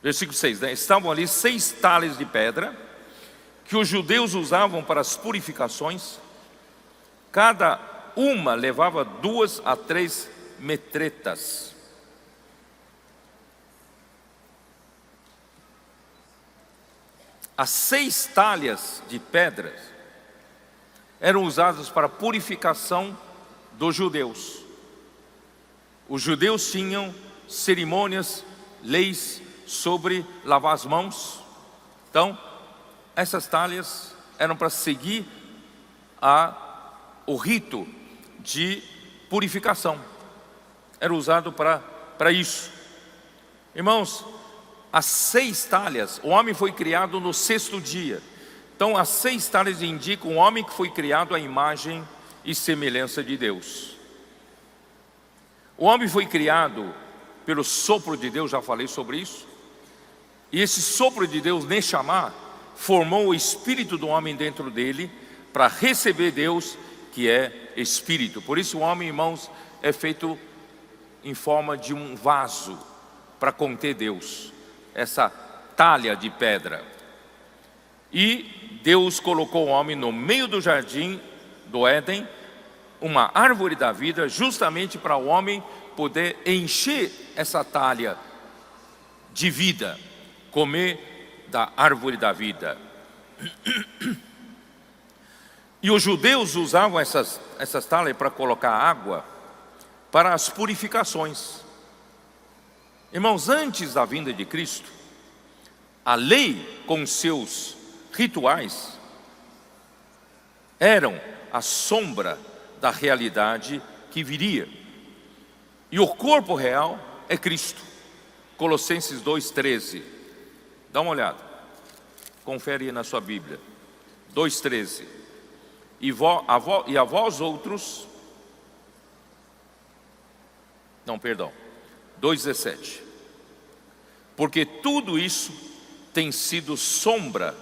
Versículo 6, né? Estavam ali 6 talhas de pedra, que os judeus usavam para as purificações. Cada uma levava 2 a 3 metretas. As 6 talhas de pedras eram usadas para a purificação dos judeus. Os judeus tinham cerimônias, leis sobre lavar as mãos. Então, essas talhas eram para seguir o rito de purificação. Era usado para isso. Irmãos, as 6 talhas, o homem foi criado no 6º dia. Então, as 6 talhas indicam o homem que foi criado à imagem e semelhança de Deus. O homem foi criado pelo sopro de Deus, já falei sobre isso. E esse sopro de Deus, Neshama, formou o espírito do homem dentro dele para receber Deus, que é espírito. Por isso o homem, irmãos, é feito em forma de um vaso para conter Deus, essa talha de pedra. E Deus colocou o homem no meio do jardim do Éden, uma árvore da vida, justamente para o homem poder encher essa talha de vida, comer da árvore da vida. E os judeus usavam essas talhas para colocar água para as purificações. Irmãos, antes da vinda de Cristo, a lei com seus rituais eram a sombra da realidade que viria. E o corpo real é Cristo. Colossenses 2,13. Dá uma olhada. Confere aí na sua Bíblia. 2,13. E a vós outros... Não, perdão. 2,17. Porque tudo isso tem sido sombra.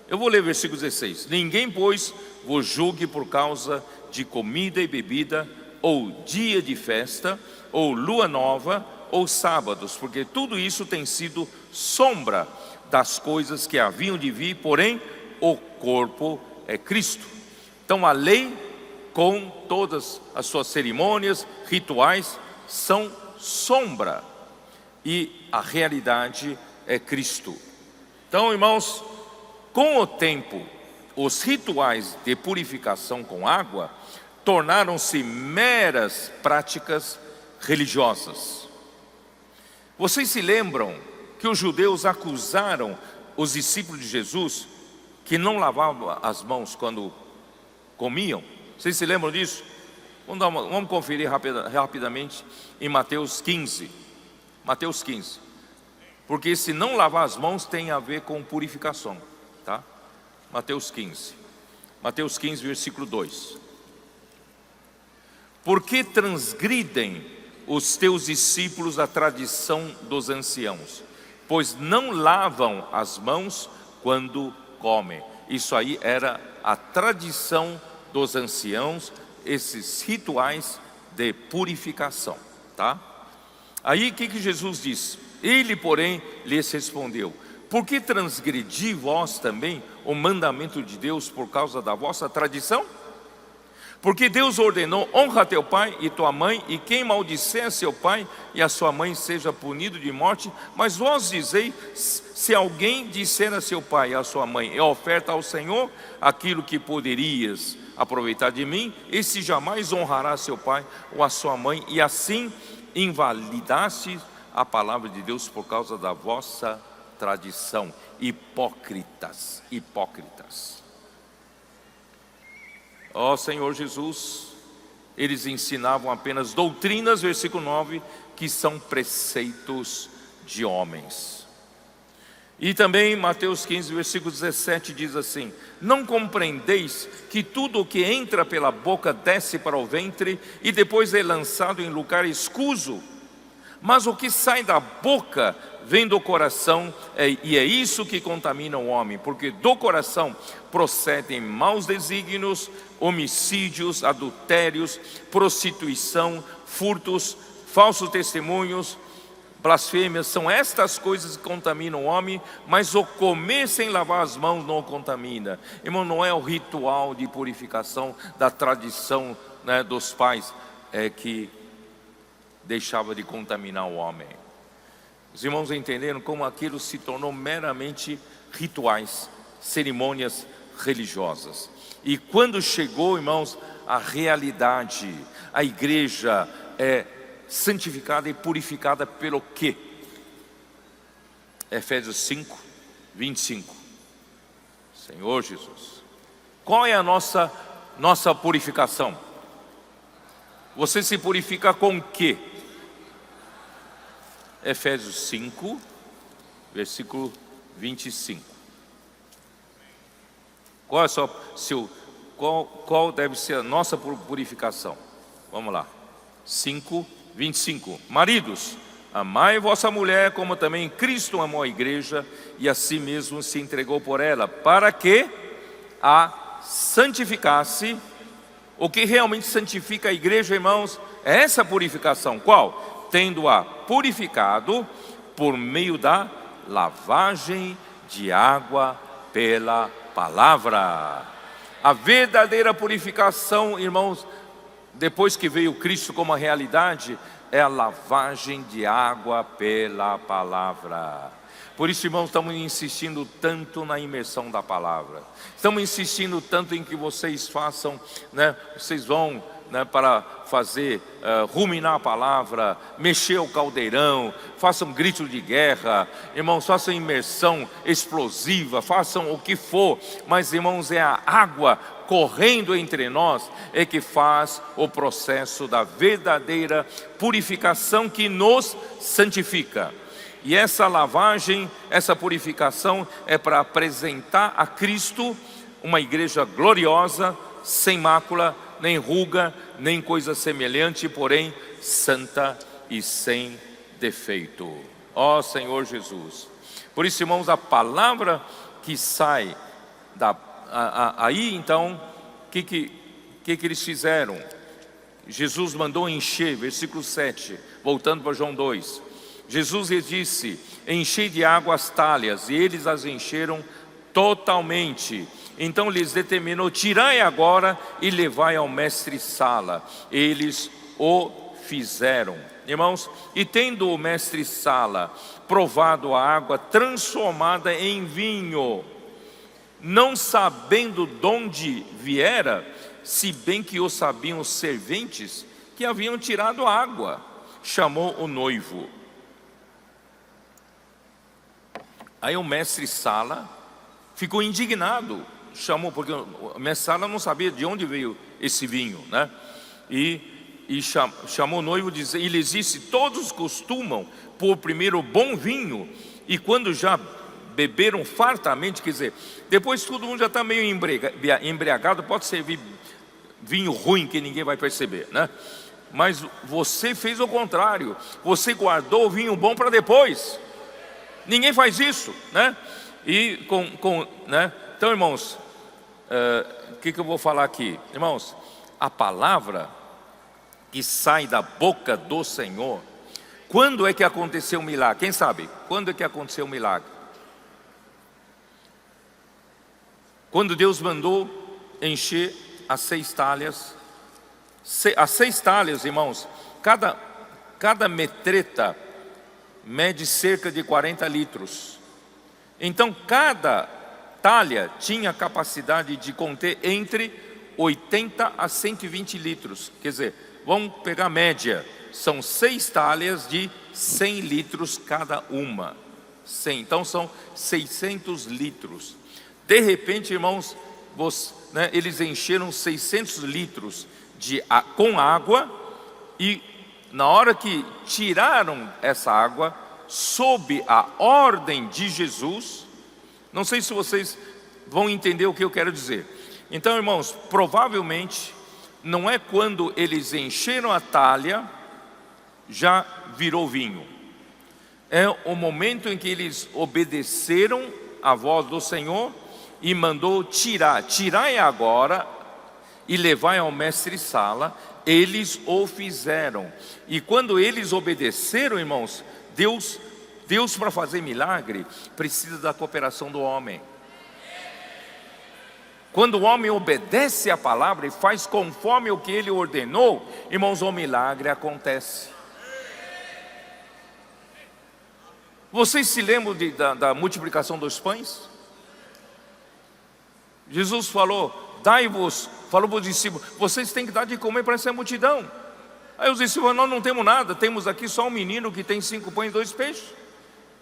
Eu vou ler versículo 16. Ninguém, pois, vos julgue por causa de comida e bebida, ou dia de festa, ou lua nova, ou sábados, porque tudo isso tem sido sombra das coisas que haviam de vir, porém o corpo é Cristo. Então a lei, com todas as suas cerimônias, rituais, são sombra, e a realidade é Cristo. Então, irmãos, com o tempo, os rituais de purificação com água tornaram-se meras práticas religiosas. Vocês se lembram que os judeus acusaram os discípulos de Jesus que não lavavam as mãos quando comiam? Vocês se lembram disso? Vamos conferir rapidamente em Mateus 15. Mateus 15. Porque se não lavar as mãos tem a ver com purificação, tá? Mateus 15. Mateus 15, versículo 2. Por que transgridem os teus discípulos a tradição dos anciãos? Pois não lavam as mãos quando comem. Isso aí era a tradição dos anciãos, esses rituais de purificação, tá? Aí o que Jesus disse? Ele, porém, lhes respondeu: por que transgredi vós também o mandamento de Deus por causa da vossa tradição? Porque Deus ordenou: honra teu pai e tua mãe, e quem maldisser a seu pai e a sua mãe seja punido de morte. Mas vós dizeis: se alguém disser a seu pai e a sua mãe, oferta ao Senhor aquilo que poderias aproveitar de mim, esse jamais honrará seu pai ou a sua mãe, e assim invalidaste a palavra de Deus por causa da vossa tradição. Hipócritas, hipócritas. Ó Senhor Jesus, eles ensinavam apenas doutrinas, versículo 9, que são preceitos de homens. E também Mateus 15, versículo 17 diz assim: não compreendeis que tudo o que entra pela boca desce para o ventre e depois é lançado em lugar escuso? Mas o que sai da boca vem do coração, e é isso que contamina o homem, porque do coração procedem maus desígnios, homicídios, adultérios, prostituição, furtos, falsos testemunhos, blasfêmias, são estas coisas que contaminam o homem, mas o comer sem lavar as mãos não o contamina. Irmão, não é o ritual de purificação da tradição, né, dos pais que deixava de contaminar o homem. Os irmãos entenderam como aquilo se tornou meramente rituais, cerimônias religiosas. E quando chegou, irmãos, a realidade, a igreja é santificada e purificada pelo quê? Efésios 5, 25. Senhor Jesus, qual é a nossa purificação? Você se purifica com o quê? Efésios 5, versículo 25. Qual deve ser a nossa purificação? Vamos lá. 5, 25. Maridos, amai vossa mulher como também Cristo amou a igreja e a si mesmo se entregou por ela, para que a santificasse. O que realmente santifica a igreja, irmãos, é essa purificação. Qual? Tendo-a purificado por meio da lavagem de água pela palavra. A verdadeira purificação, irmãos, depois que veio Cristo como a realidade, é a lavagem de água pela palavra. Por isso, irmãos, estamos insistindo tanto na imersão da palavra. Estamos insistindo tanto em que vocês façam, né? Vocês vão, né, para fazer, ruminar a palavra, mexer o caldeirão, façam grito de guerra, irmãos, façam imersão explosiva, façam o que for, mas, irmãos, é a água correndo entre nós é que faz o processo da verdadeira purificação que nos santifica. E essa lavagem, essa purificação é para apresentar a Cristo uma igreja gloriosa, sem mácula, nem ruga, nem coisa semelhante, porém santa e sem defeito. Ó Senhor Jesus. Por isso, irmãos, a palavra que sai aí, então, o que eles fizeram? Jesus mandou encher, versículo 7, voltando para João 2. Jesus lhes disse: enchei de água as talhas, e eles as encheram totalmente. Então lhes determinou: tirai agora e levai ao mestre-sala. Eles o fizeram. Irmãos, e tendo o mestre-sala provado a água transformada em vinho, não sabendo de onde viera, se bem que o sabiam os serventes que haviam tirado a água, chamou o noivo. Aí o mestre-sala ficou indignado, chamou, porque o mestre-sala não sabia de onde veio esse vinho, né? E chamou o noivo e lhes disse: todos costumam pôr primeiro o bom vinho, e quando já beberam fartamente, quer dizer, depois todo mundo já está meio embriagado, pode servir vinho ruim que ninguém vai perceber, né? Mas você fez o contrário, você guardou o vinho bom para depois. Ninguém faz isso, né? E né? Então, irmãos, o que eu vou falar aqui? Irmãos, a palavra que sai da boca do Senhor, quando é que aconteceu o milagre? Quem sabe? Quando é que aconteceu o milagre? Quando Deus mandou encher as 6 talhas. As 6 talhas, irmãos, cada metreta mede cerca de 40 litros. Então cada talha tinha capacidade de conter entre 80 a 120 litros. Quer dizer, vamos pegar a média, são 6 talhas de 100 litros cada uma. 100, então são 600 litros. De repente, irmãos, né, eles encheram 600 litros com água, e na hora que tiraram essa água, sob a ordem de Jesus, não sei se vocês vão entender o que eu quero dizer. Então, irmãos, provavelmente não é quando eles encheram a talha já virou vinho. É o momento em que eles obedeceram à voz do Senhor e mandou tirai agora e levai ao mestre-sala. Eles o fizeram. E quando eles obedeceram, irmãos, Deus para fazer milagre precisa da cooperação do homem. Quando o homem obedece a palavra e faz conforme o que ele ordenou, irmãos, o milagre acontece. Vocês se lembram da multiplicação dos pães? Jesus falou, falou para os discípulos, vocês têm que dar de comer para essa multidão. Aí os discípulos, nós não temos nada, temos aqui só um menino que tem 5 pães e 2 peixes.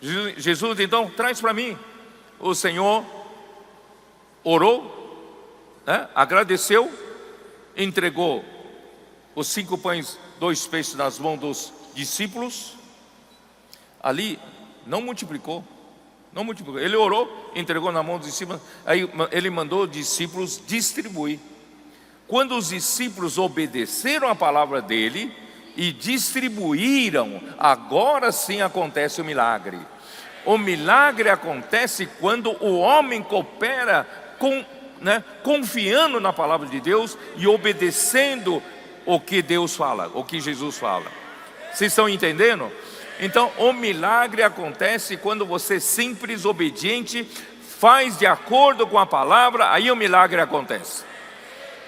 Jesus então, traz para mim. O Senhor orou, agradeceu, entregou os 5 pães, 2 peixes nas mãos dos discípulos. Ali não multiplicou. Ele orou, entregou na mão dos discípulos. Aí ele mandou os discípulos distribuir. Quando os discípulos obedeceram a palavra dele e distribuíram, agora sim acontece o milagre. O milagre acontece quando o homem coopera confiando na palavra de Deus e obedecendo o que Deus fala, o que Jesus fala. Vocês estão entendendo? Então o milagre acontece quando você, simples, obediente, faz de acordo com a palavra, aí o milagre acontece.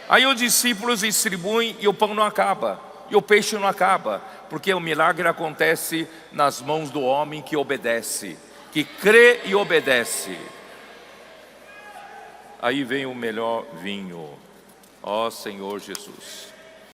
Aí os discípulos distribuem e o pão não acaba, e o peixe não acaba, porque o milagre acontece nas mãos do homem que obedece, que crê e obedece. Aí vem o melhor vinho, ó Senhor Jesus.